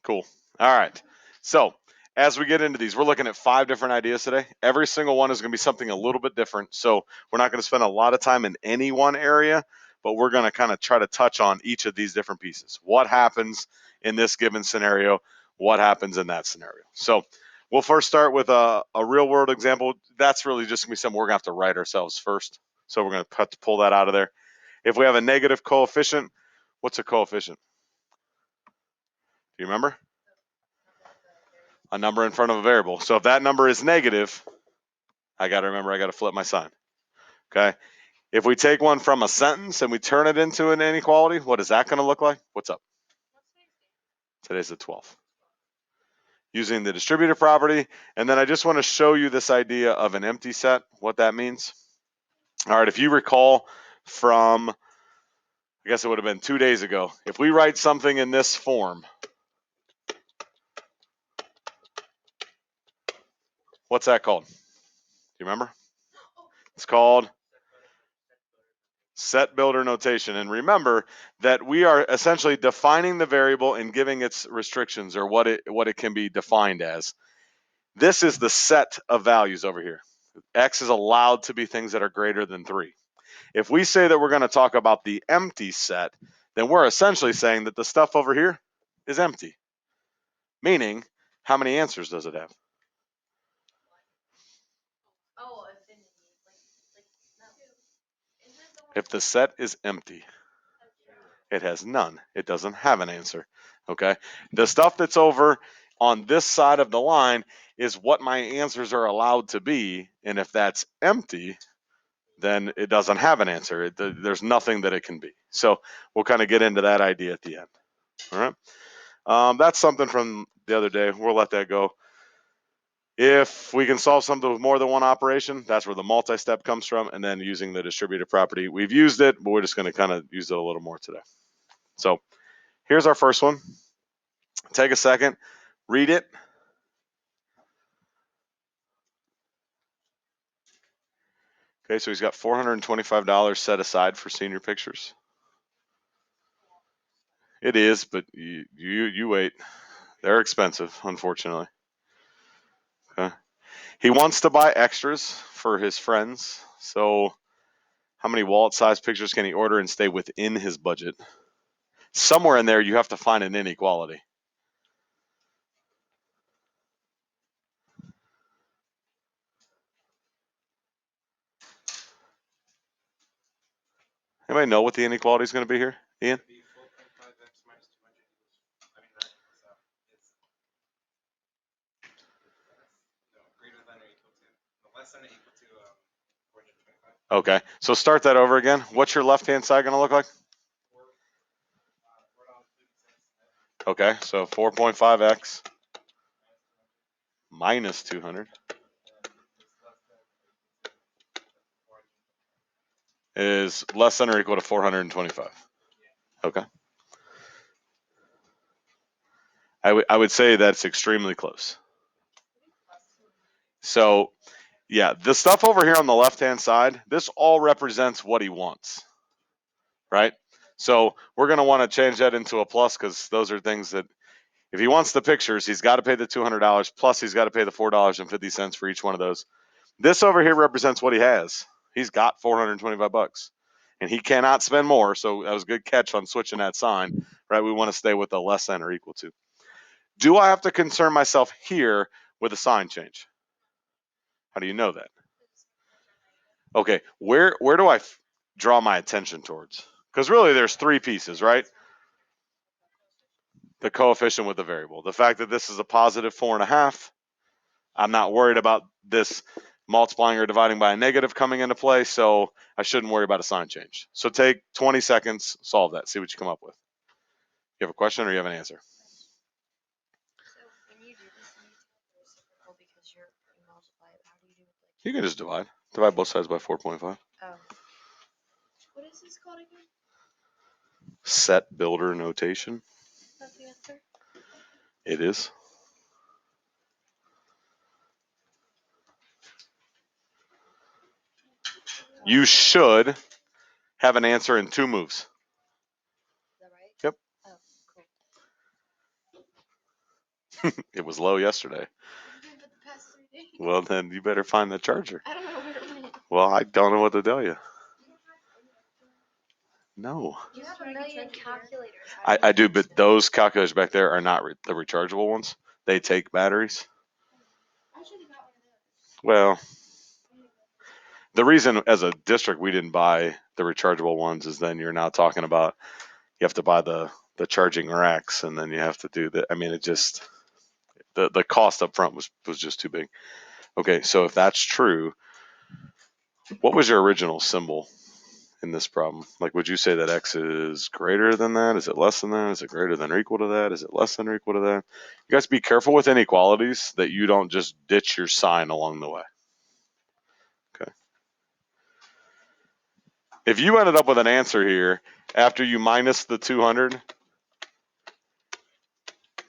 Cool. All right. So as we get into these, we're looking at 5 different ideas today. Every single one is going to be something a little bit different. So we're not going to spend a lot of time in any one area, but we're going to kind of try to touch on each of these different pieces. What happens in this given scenario? What happens in that scenario? So we'll first start with a real world example. That's really just going to be something we're going to have to write ourselves first. So we're going to have to pull that out of there. If we have a negative coefficient, what's a coefficient? Do you remember? A number in front of a variable. So if that number is negative, I got to remember I got to flip my sign. Okay. If we take one from a sentence and we turn it into an inequality, what is that going to look like? What's up? Today's the 12th. Using the distributive property. And then I just want to show you this idea of an empty set, what that means. All right. If you recall from, I guess it would have been 2 days ago, if we write something in this form, what's that called? Do you remember? It's called set builder notation. And remember that we are essentially defining the variable and giving its restrictions, or what it can be defined as. This is the set of values over here. X is allowed to be things that are greater than 3. If we say that we're going to talk about the empty set, then we're essentially saying that the stuff over here is empty. Meaning, how many answers does it have? If the set is empty, it has none. It doesn't have an answer. Okay. The stuff that's over on this side of the line is what my answers are allowed to be. And if that's empty, then it doesn't have an answer. There's nothing that it can be. So we'll kind of get into that idea at the end. All right. That's something from the other day. We'll let that go. If we can solve something with more than one operation, that's where the multi-step comes from. And then using the distributive property, we've used it, but we're just going to kind of use it a little more today. So here's our first one. Take a second, read it. Okay, so he's got $425 set aside for senior pictures. It is, but you wait. They're expensive, unfortunately. Okay. He wants to buy extras for his friends. So how many wallet-sized pictures can he order and stay within his budget? Somewhere in there, you have to find an inequality. Anybody know what the inequality is going to be here, Ian? Okay, so start that over again. What's your left-hand side going to look like? Okay, so 4.5x minus 200 is less than or equal to 425. Okay. I would say that's extremely close. So, yeah, the stuff over here on the left-hand side, this all represents what he wants, right? So we're going to want to change that into a plus, because those are things that if he wants the pictures, he's got to pay the $200, plus he's got to pay the $4.50 for each one of those. This over here represents what he has. He's got $425, and he cannot spend more. So that was a good catch on switching that sign, right? We want to stay with the less than or equal to. Do I have to concern myself here with a sign change? How do you know that? Okay, where do I draw my attention towards? Because really there's 3 pieces, right? The coefficient with the variable. The fact that this is a positive 4.5. I'm not worried about this multiplying or dividing by a negative coming into play, so I shouldn't worry about a sign change. So take 20 seconds, solve that, see what you come up with. You have a question or you have an answer? You can just divide. Divide both sides by 4.5. What is this called again? Set builder notation. That's the answer? It is. You should have an answer in 2 moves. Is that right? Yep. Oh, cool. It was low yesterday. It's been for the past 3 days. Well, then you better find the charger. I don't know where it went. Well, I don't know what to tell you. No. You have a million calculators. I do, but those calculators back there are not the rechargeable ones. They take batteries. I should have got one of those. Well, the reason as a district we didn't buy the rechargeable ones is then you're now talking about you have to buy the charging racks and then you have to do the. I mean, it just the cost up front was just too big. Okay, so if that's true, what was your original symbol in this problem? Like, would you say that x is greater than that? Is it less than that? Is it greater than or equal to that? Is it less than or equal to that? You guys be careful with inequalities that you don't just ditch your sign along the way. Okay. If you ended up with an answer here after you minus the 200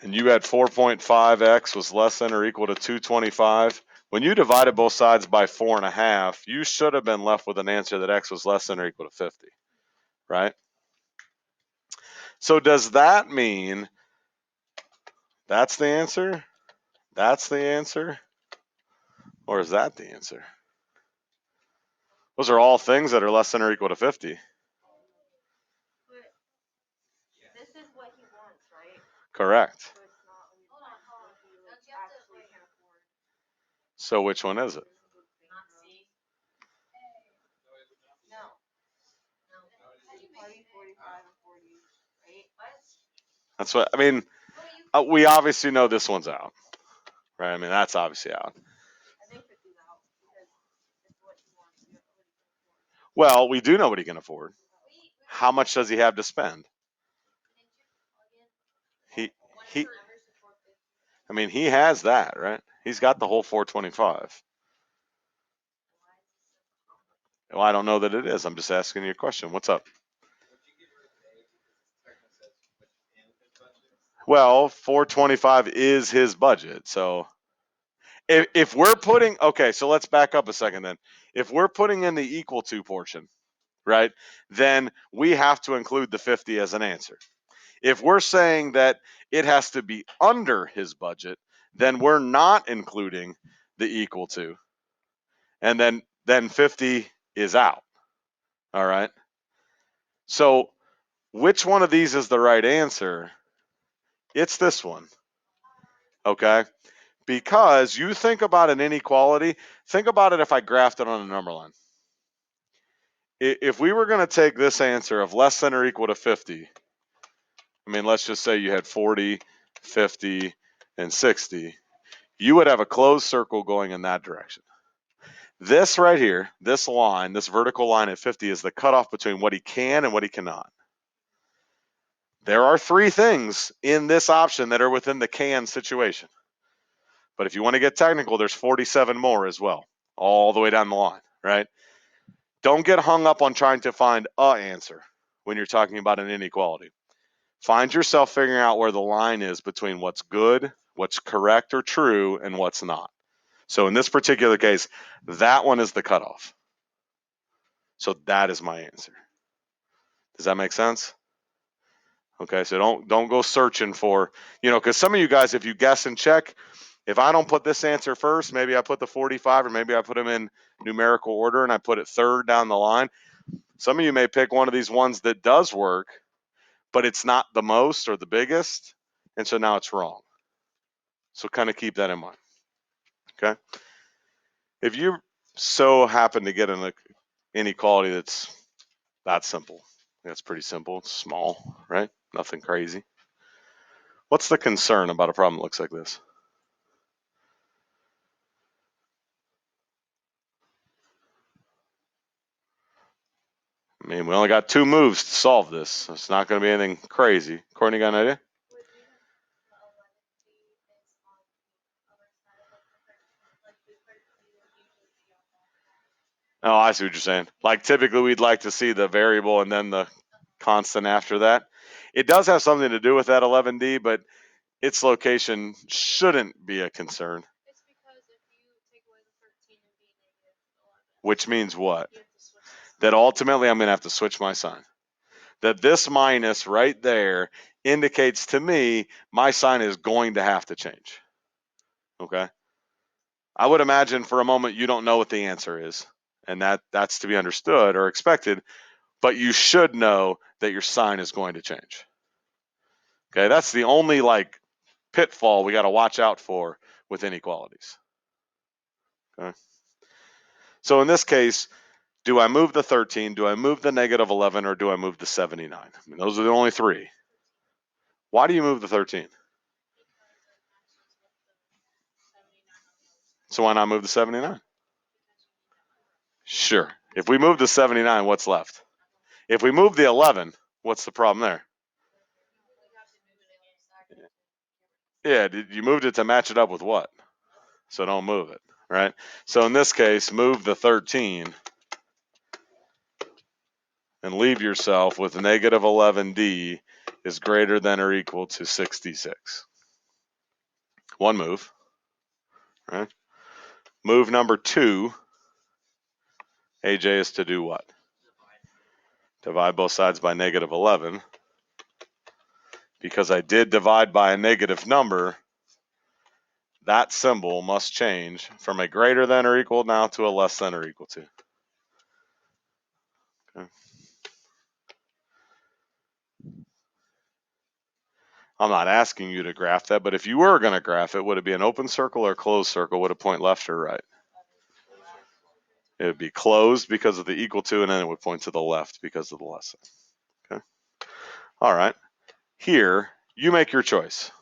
and you had 4.5x was less than or equal to 225, when you divided both sides by 4.5, you should have been left with an answer that x was less than or equal to 50, right? So does that mean that's the answer? That's the answer? Or is that the answer? Those are all things that are less than or equal to 50. This is what he wants, right? Correct. So it's not what you actually can afford. So which one is it? Not C. No. No. 40, 45, and 40, right? What? That's what, I mean, we obviously know this one's out, right? I mean, that's obviously out. I think 50's out because it's what he wants. You know what he can afford. Well, we do know what he can afford. How much does he have to spend? He he I mean, he has that, right? He's got the whole 425. Well, I don't know that it is. I'm just asking you a question. What's up? Well, 425 is his budget. So if we're putting, okay, so let's back up a second then. If we're putting in the equal to portion, right, then we have to include the 50 as an answer. If we're saying that it has to be under his budget, then we're not including the equal to. And then 50 is out. All right. So which one of these is the right answer? It's this one. Okay. Because you think about an inequality, think about it if I graphed it on a number line. If we were going to take this answer of less than or equal to 50, I mean, let's just say you had 40, 50, and 60, you would have a closed circle going in that direction. This right here, this line, this vertical line at 50 is the cutoff between what he can and what he cannot. There are three things in this option that are within the can situation. But if you want to get technical, there's 47 more as well, all the way down the line, right? Don't get hung up on trying to find a answer when you're talking about an inequality. Find yourself figuring out where the line is between what's good, what's correct or true, and what's not. So in this particular case, that one is the cutoff. So that is my answer. Does that make sense? Okay, so don't go searching for, because some of you guys, if you guess and check, if I don't put this answer first, maybe I put the 45 or maybe I put them in numerical order and I put it third down the line. Some of you may pick one of these ones that does work, but it's not the most or the biggest, and so now it's wrong. So kind of keep that in mind. Okay. If you so happen to get an inequality that's that simple, that's pretty simple. It's small, right? Nothing crazy. What's the concern about a problem that looks like this? I mean, we only got 2 moves to solve this. So it's not going to be anything crazy. Courtney, got an idea? Oh, I see what you're saying. Like typically we'd like to see the variable and then the constant after that. It does have something to do with that 11D, but its location shouldn't be a concern. It's because if you take away the 13 and be negative 11. Which means what? You have to switch the sign. That ultimately I'm going to have to switch my sign. That this minus right there indicates to me my sign is going to have to change. Okay. I would imagine for a moment you don't know what the answer is, and that's to be understood or expected, but you should know that your sign is going to change. Okay, that's the only like pitfall we got to watch out for with inequalities. Okay. So in this case, do I move the 13, do I move the negative 11, or do I move the 79? I mean, those are the only three. Why do you move the 13? So why not move the 79? Sure. If we move the 79, what's left? If we move the 11, what's the problem there? Yeah, you moved it to match it up with what? So don't move it, right? So in this case, move the 13 and leave yourself with negative 11D is greater than or equal to 66. One move, right? Move number 2, AJ, is to do what? Divide both sides by negative 11. Because I did divide by a negative number, that symbol must change from a greater than or equal now to a less than or equal to. Okay. I'm not asking you to graph that, but if you were going to graph it, would it be an open circle or a closed circle? Would it point left or right? It would be closed because of the equal to, and then it would point to the left because of the less than. Okay. All right. Here, you make your choice.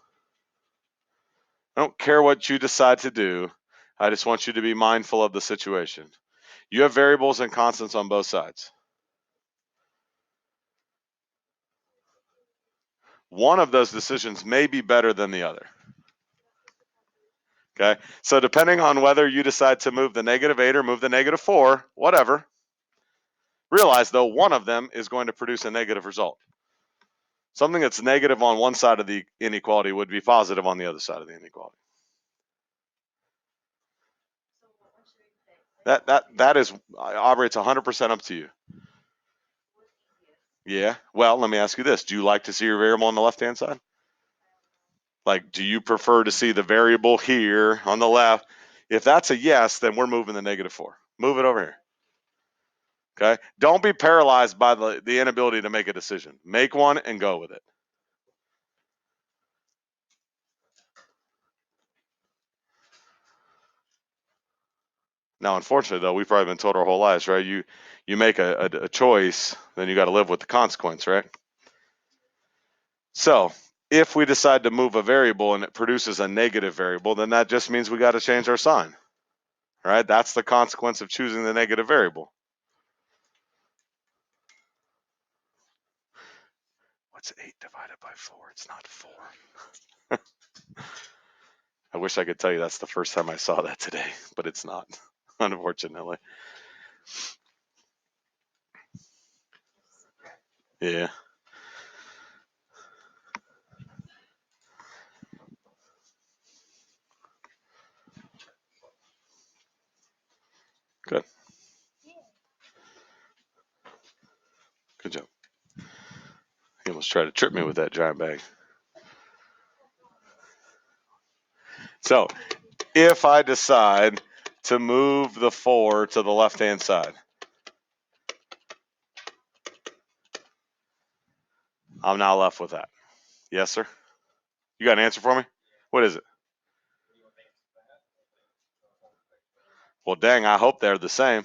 I don't care what you decide to do. I just want you to be mindful of the situation. You have variables and constants on both sides. One of those decisions may be better than the other. Okay. So depending on whether you decide to move the negative 8 or move the negative 4, whatever, realize though one of them is going to produce a negative result. Something that's negative on one side of the inequality would be positive on the other side of the inequality. That is Aubrey, it's 100% up to you. Yeah. Well, let me ask you this: do you like to see your variable on the left-hand side? Like, do you prefer to see the variable here on the left? If that's a yes, then we're moving the negative 4. Move it over here. Okay. Don't be paralyzed by the inability to make a decision. Make one and go with it. Now, unfortunately, though, we've probably been told our whole lives, right? You make a choice, then you got to live with the consequence, right? So, if we decide to move a variable and it produces a negative variable, then that just means we got to change our sign, right? That's the consequence of choosing the negative variable. What's 8 divided by 4? It's not 4. I wish I could tell you that's the first time I saw that today, but it's not, unfortunately. Yeah. Good. Good job. He almost tried to trip me with that giant bag. So, if I decide to move the 4 to the left-hand side, I'm now left with that. Yes, sir? You got an answer for me? What is it? Well, dang, I hope they're the same.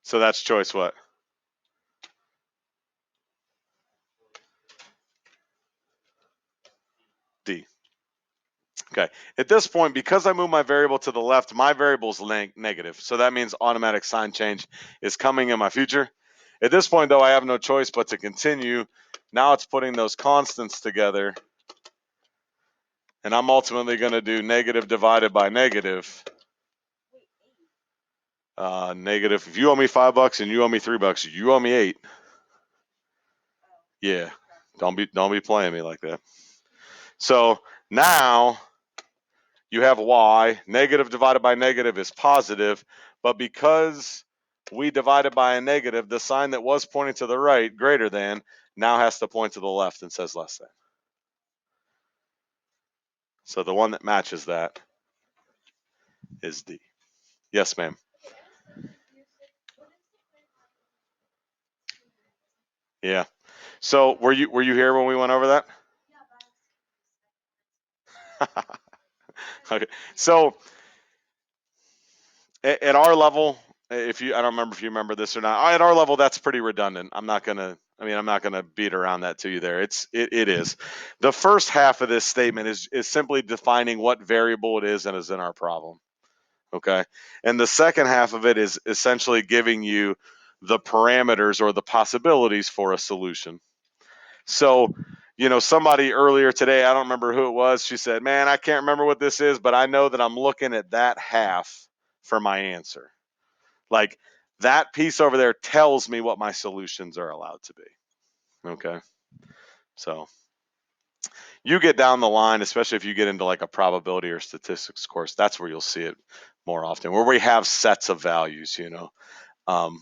So that's choice what? D. Okay. At this point, because I move my variable to the left, my variable is negative. So that means automatic sign change is coming in my future. At this point, though, I have no choice but to continue. Now it's putting those constants together. And I'm ultimately going to do negative divided by negative. Negative. If you owe me $5 and you owe me $3, you owe me 8. Yeah. Don't be playing me like that. So now you have y. Negative divided by negative is positive, but because we divided by a negative, the sign that was pointing to the right, greater than, now has to point to the left and says less than. So the one that matches that is D. Yes, ma'am. Yeah. So were you here when we went over that? Okay. So at our level, if you, I don't remember if you remember this or not. At our level, that's pretty redundant. I'm not gonna. I mean, I'm not gonna beat around that to you there. It is. The first half of this statement is simply defining what variable it is and is in our problem. Okay. And the second half of it is essentially giving you the parameters or the possibilities for a solution. So, somebody earlier today, I don't remember who it was, she said, "Man, I can't remember what this is, but I know that I'm looking at that half for my answer." Like that piece over there tells me what my solutions are allowed to be. Okay. So you get down the line, especially if you get into like a probability or statistics course, that's where you'll see it more often, where we have sets of values.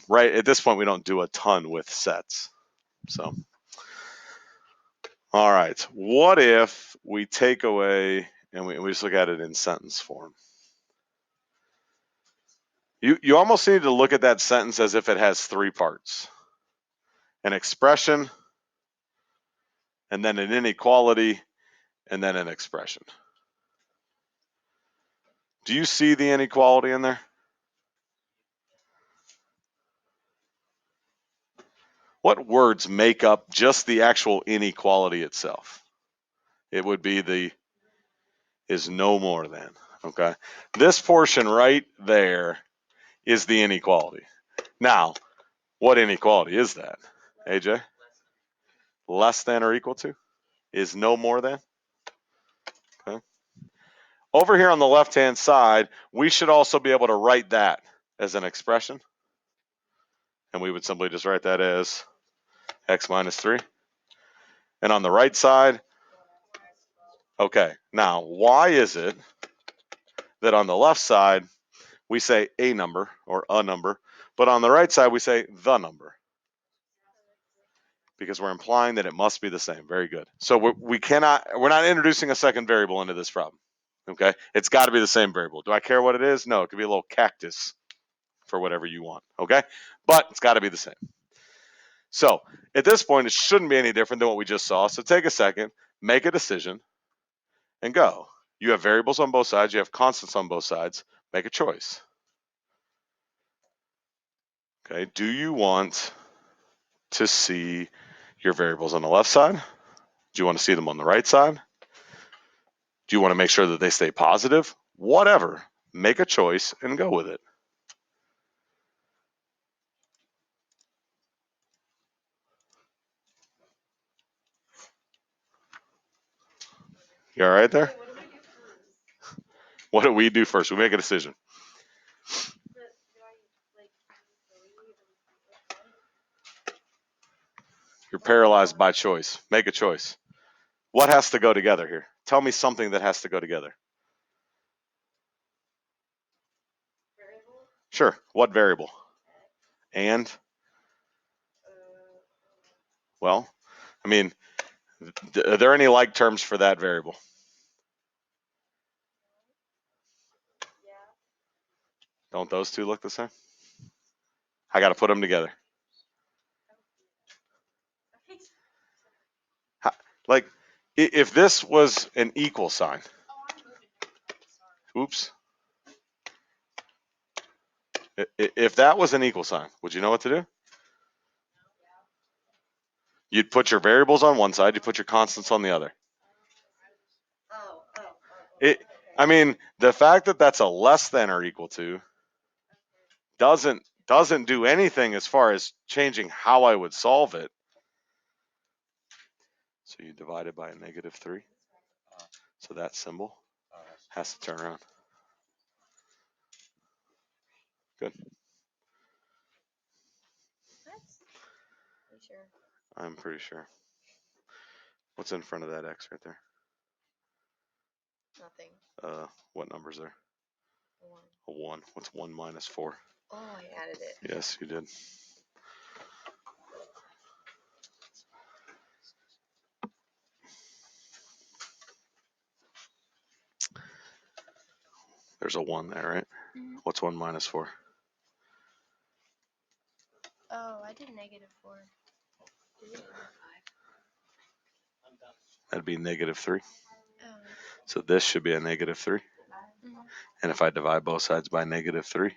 Right at this point, we don't do a ton with sets. So, all right. What if we take away and we just look at it in sentence form? You almost need to look at that sentence as if it has three parts: an expression, and then an inequality, and then an expression. Do you see the inequality in there? What words make up just the actual inequality itself? It would be the is no more than. Okay. This portion right there is the inequality. Now, what inequality is that? AJ? Less than or equal to? Is no more than? Okay. Over here on the left hand side, we should also be able to write that as an expression. And we would simply just write that as x minus 3. And on the right side, okay, now why is it that on the left side we say a number or a number, but on the right side we say the number? Because we're implying that it must be the same. Very good. So we're not introducing a second variable into this problem. Okay, it's got to be the same variable. Do I care what it is? No, it could be a little cactus for whatever you want. Okay, but it's got to be the same. So at this point, it shouldn't be any different than what we just saw. So take a second, make a decision, and go. You have variables on both sides. You have constants on both sides. Make a choice. Okay, do you want to see your variables on the left side? Do you want to see them on the right side? Do you want to make sure that they stay positive? Whatever. Make a choice and go with it. You all right there? What do we do first? We make a decision. You're paralyzed by choice. Make a choice. What has to go together here? Tell me something that has to go together. Sure. What variable? And, well, I mean, are there any like terms for that variable? Don't those two look the same? I got to put them together. Like, if this was an equal sign, oops. If that was an equal sign, would you know what to do? You'd put your variables on one side, you put your constants on the other. It, I mean, the fact that that's a less than or equal to doesn't do anything as far as changing how I would solve it. So you divide it by a negative 3. So that symbol has to turn around. Good. I'm pretty sure. What's in front of that X right there? Nothing. What number's there? A 1. What's 1 minus 4? Oh, I added it. Yes, you did. There's a 1 there, right? Mm-hmm. What's 1 minus 4? Oh, I did -4. That'd be -3. Oh. So this should be a -3. Mm-hmm. And if I divide both sides by -3,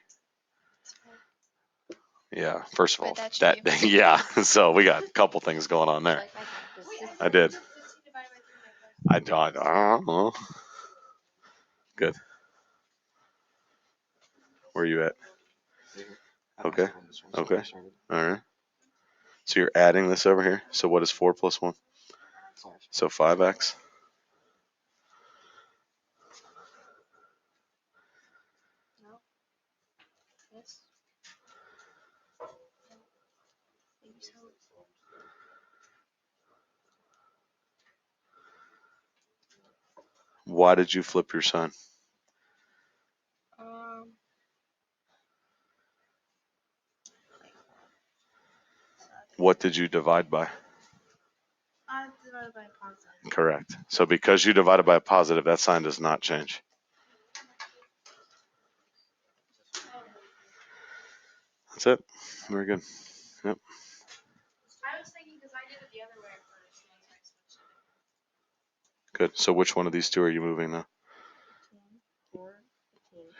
yeah, first of all, But that should that be yeah. So we got a couple things going on there. I did. I don't know. Good. Where are you at? Okay. Okay. All right. So you're adding this over here. So what is 4 plus 1? So 5x. No. Yes. Maybe so. Why did you flip your sign? Um. What did you divide by? I divided by positive. Correct. So because you divided by a positive, that sign does not change. That's it. Very good. Yep. I was thinking because I did it the other way at first. And I switched it. Good. So which one of these two are you moving now? 4, 15.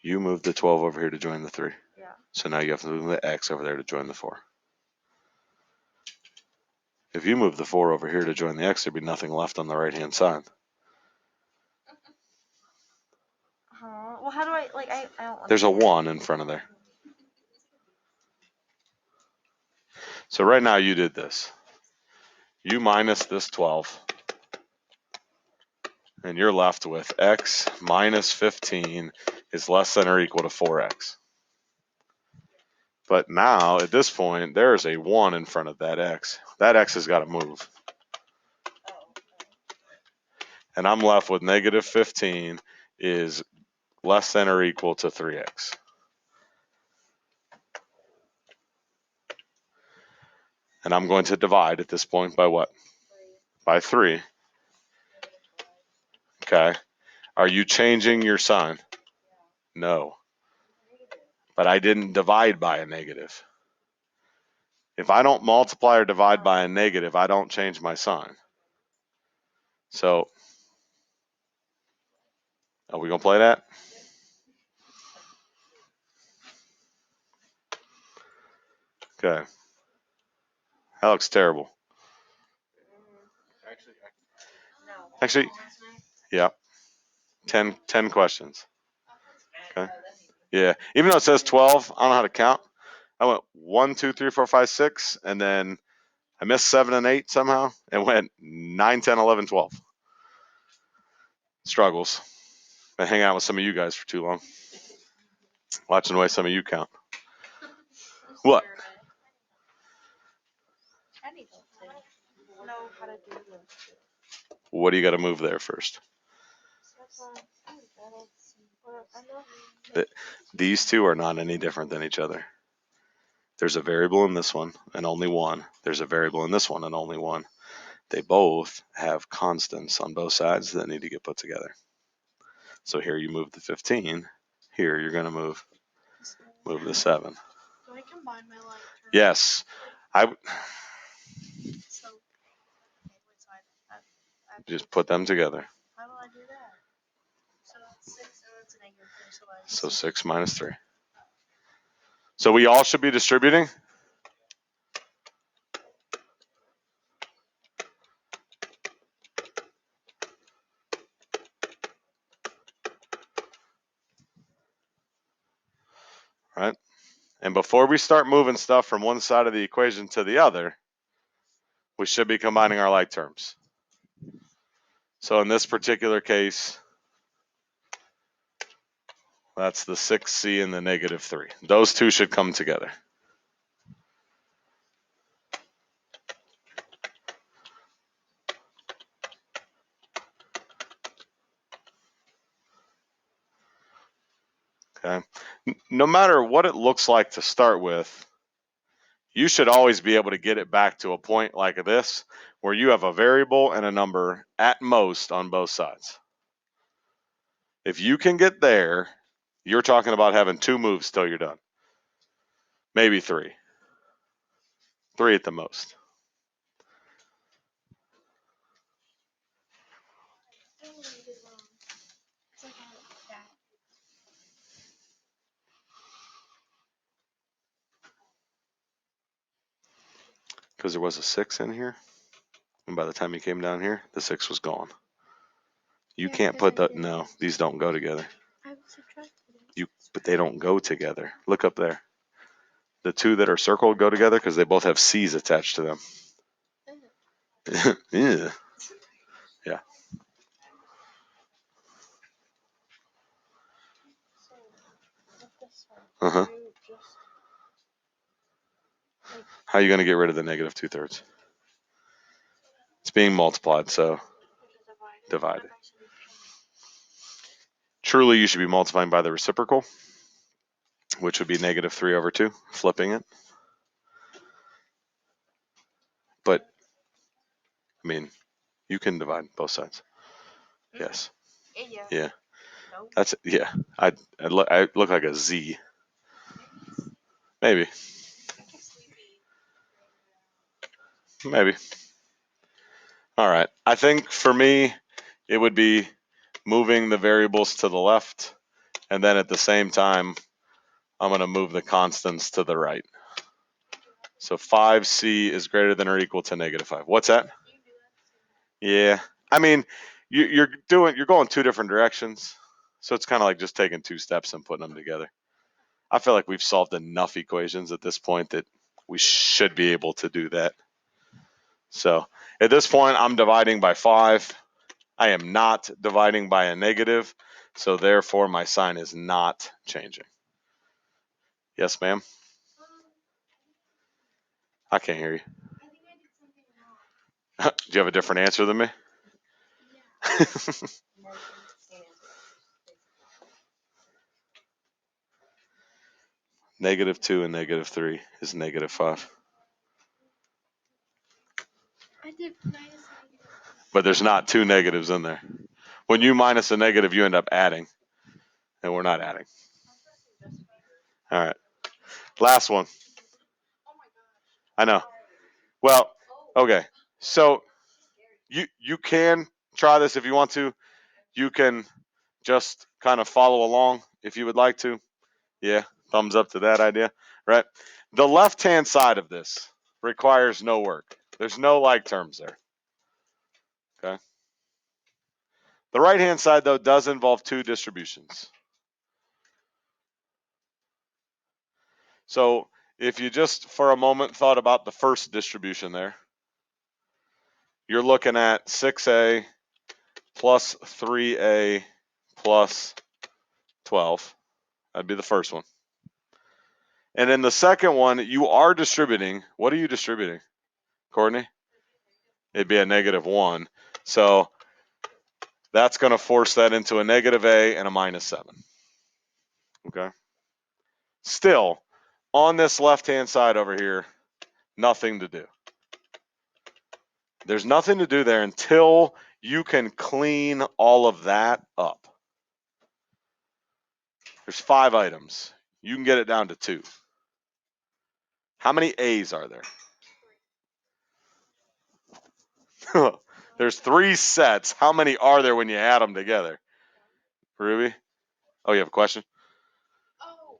You moved the 12 over here to join the 3. Yeah. So now you have to move the x over there to join the 4. If you move the 4 over here to join the x, there'd be nothing left on the right-hand side. Well, how do I don't want There's a 1 in front of there. So right now you did this. You minus this 12. And you're left with x minus 15 is less than or equal to 4x. But now, at this point, there is a 1 in front of that x. That x has got to move. And I'm left with negative 15 is less than or equal to 3x. And I'm going to divide at this point by what? By 3. Okay. Are you changing your sign? No. But I didn't divide by a negative. If I don't multiply or divide by a negative, I don't change my sign. So, are we going to play that? Okay. That looks terrible. Actually, yeah. 10 questions. Okay. Yeah. Even though it says 12, I don't know how to count. I went 1, 2, 3, 4, 5, 6, and then I missed 7 and 8 somehow and went 9, 10, 11, 12. Struggles. Been hanging out with some of you guys for too long. Watching the way some of you count. What? I need to know how to do this. What do you got to move there first? These two are not any different than each other. There's a variable in this one and only one. There's a variable in this one and only one. They both have constants on both sides that need to get put together. So here you move the 15. Here you're going to move the 7. Do I combine my like terms? Yes. So, I Just put them together. how do I do that? So 6, it's a negative 3. So 6 minus 3. So we all should be distributing? Right? And before we start moving stuff from one side of the equation to the other, we should be combining our like terms. So in this particular case, that's the 6c and the negative 3. Those two should come together. Okay. No matter what it looks like to start with, you should always be able to get it back to a point like this where you have a variable and a number at most on both sides. If you can get there, you're talking about having 2 moves till you're done. Maybe 3. 3 at the most. Still what I did wrong. It's like that. Because there was a 6 in here. And by the time you came down here, the 6 was gone. You Yeah, can't because put I the, did no, it. these don't go together. I subtracted it. But they don't go together. Look up there. The 2 that are circled go together because they both have C's attached to them. Yeah. Yeah. So, with this one, Uh-huh. you just like How are you going to get rid of the negative 2/3? It's being multiplied, so divide it. Truly, you should be multiplying by the reciprocal, which would be negative 3/2, flipping it. But, I mean, you can divide both sides. Yes. Yeah. Yeah. No. That's, yeah. I look like a Z. Maybe. I get sleepy. Maybe. All right. I think for me, it would be moving the variables to the left, and then at the same time, I'm going to move the constants to the right. So 5c is greater than or equal to negative 5. What's that? Yeah. I mean, you're going 2 different directions. So it's kind of like just taking 2 steps and putting them together. I feel like we've solved enough equations at this point that we should be able to do that. So at this point, I'm dividing by 5. I am not dividing by a negative. So therefore, my sign is not changing. Yes, ma'am? I can't hear you. I think I did something wrong. Do you have a different answer than me? Yeah. Negative 2 and negative 3 is negative 5. I did minus negative. But there's not 2 negatives in there. When you minus a negative, you end up adding. And we're not adding. All right. Last one. Oh my god. I know. Well, okay. So you can try this if you want to. You can just kind of follow along if you would like to. Yeah, thumbs up to that idea, right? The left-hand side of this requires no work. There's no like terms there. Okay. The right-hand side, though, does involve 2 distributions. So if you just for a moment thought about the first distribution there, you're looking at 6a plus 3a plus 12. That'd be the first one. And then the second one, you are distributing. What are you distributing, Courtney? It'd be a negative 1. So that's going to force that into a negative a and a minus 7. Okay. Still, on this left-hand side over here, nothing to do. There's nothing to do there until you can clean all of that up. There's 5 items. You can get it down to 2. How many A's are there? There's 3 sets. How many are there when you add them together? Ruby? Oh, you have a question? Oh.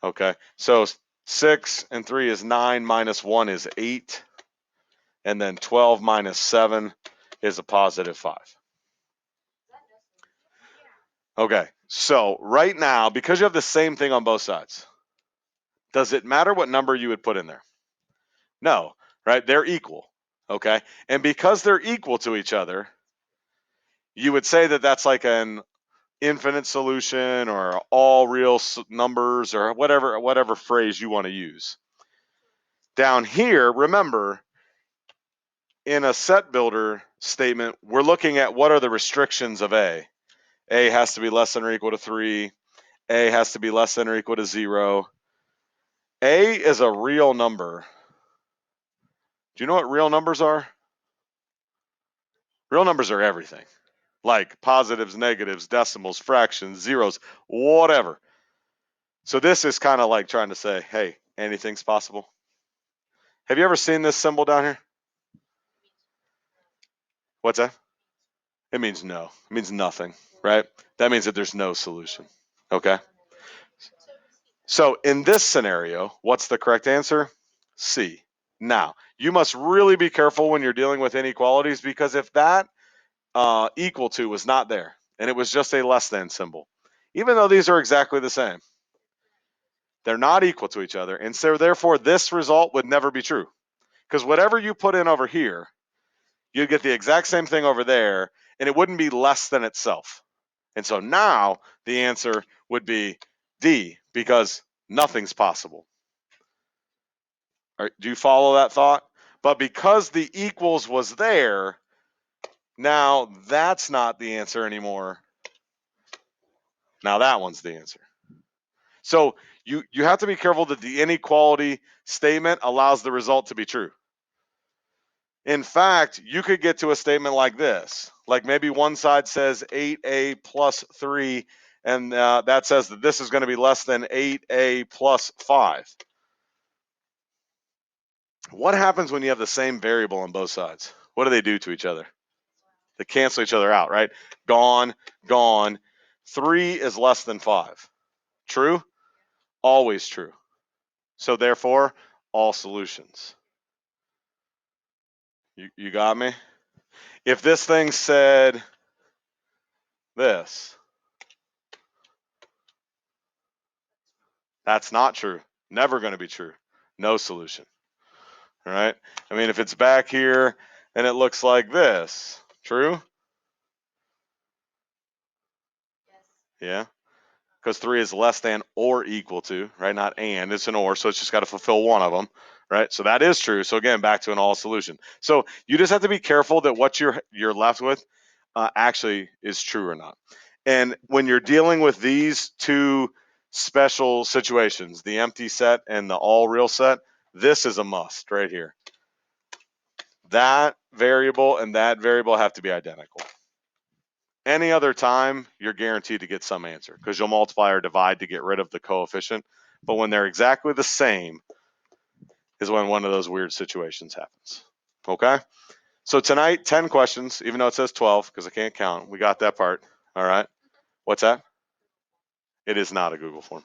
Okay. So 6 and 3 is 9, minus 1 is 8. And then 12 minus 7 is a positive 5. Okay. So right now, because you have the same thing on both sides, does it matter what number you would put in there? No, right? They're equal. Okay. And because they're equal to each other, you would say that that's like an infinite solution or all real numbers or whatever phrase you want to use. Down here, remember, in a set builder statement, we're looking at what are the restrictions of A. A has to be less than or equal to 3. A has to be less than or equal to 0. A is a real number. Do you know what real numbers are? Real numbers are everything, like positives, negatives, decimals, fractions, zeros, whatever. So this is kind of like trying to say, hey, anything's possible. Have you ever seen this symbol down here? What's that? It means no. It means nothing, right? That means that there's no solution. Okay. So in this scenario, what's the correct answer? C. Now, you must really be careful when you're dealing with inequalities, because if that equal to was not there and it was just a less than symbol, even though these are exactly the same, they're not equal to each other. And so therefore this result would never be true, because whatever you put in over here, you'd get the exact same thing over there, and it wouldn't be less than itself. And so now the answer would be D, because nothing's possible. All right, do you follow that thought? But because the equals was there, now that's not the answer anymore. Now that one's the answer. So you have to be careful that the inequality statement allows the result to be true. In fact, you could get to a statement like this. Like maybe one side says 8a plus 3, and that says that this is going to be less than 8a plus 5. What happens when you have the same variable on both sides? What do they do to each other? They cancel each other out, right? Gone, gone. 3 is less than 5. True? Always true. So therefore, all solutions. You got me? If this thing said this, that's not true. Never going to be true. No solution. All right? I mean, if it's back here and it looks like this, true? Yeah. Because 3 is less than or equal to, right? Not and, it's an or, so it's just got to fulfill one of them, right? So that is true. So again, back to an all solution. So you just have to be careful that what you're left with actually is true or not. And when you're dealing with these two special situations, the empty set and the all real set, this is a must right here. That variable and that variable have to be identical. Any other time, you're guaranteed to get some answer because you'll multiply or divide to get rid of the coefficient. But when they're exactly the same is when one of those weird situations happens. Okay? So tonight, 10 questions, even though it says 12 because I can't count. We got that part. All right. What's that? It is not a Google form.